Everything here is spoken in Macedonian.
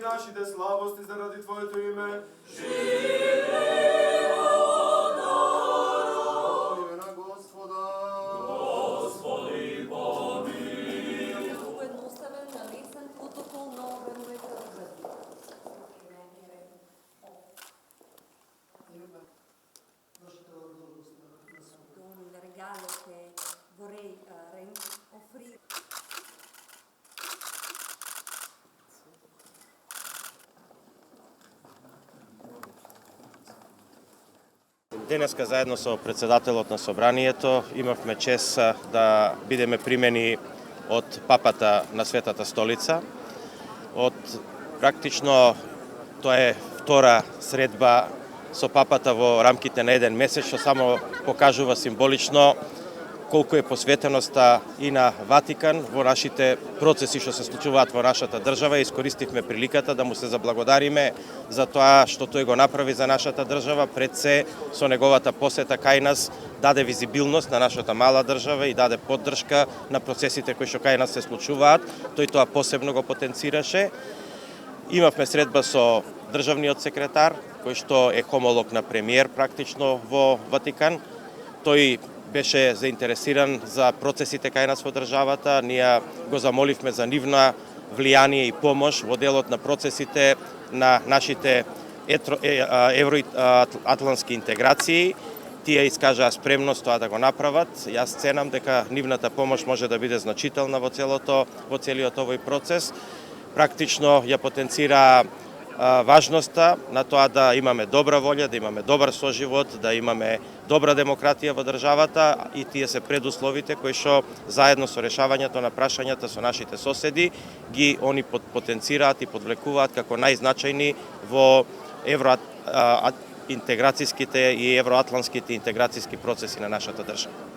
нашите слабости заради Твоето име. Regalo che vorrei offrire. Денеска заедно со председателот на собранието имавме чест да бидеме примени од папата на Светата столица. Практично тоа е втора средба со папата во рамките на еден месец, што само покажува символично колку е посветеноста и на Ватикан во нашите процеси што се случуваат во нашата држава. Искористивме приликата да му се заблагодариме за тоа што тој го направи за нашата држава, пред се со неговата посета кај нас даде визибилност на нашата мала држава и даде поддршка на процесите кои што кај нас се случуваат. Тој тоа посебно го потенцираше. Имавме средба со државниот секретар, кој што е хомолог на премиер практично во Ватикан. Тој беше заинтересиран за процесите кај нас во државата. Ние го замоливме за нивна влијание и помош во делот на процесите на нашите евроатлантски интеграции. Тие искажаа спремност тоа да го направат. Јас ценам дека нивната помош може да биде значителна во целиот овој процес. Практично ја потенцира важноста на тоа да имаме добра волја, да имаме добар соживот, да имаме добра демократија во државата, и тие се предусловите кои што заедно со решавањето на прашањата со нашите соседи ги они потенцираат и подвлекуваат како најзначајни во евроинтеграцијските и евроатлантските интеграцијски процеси на нашата држава.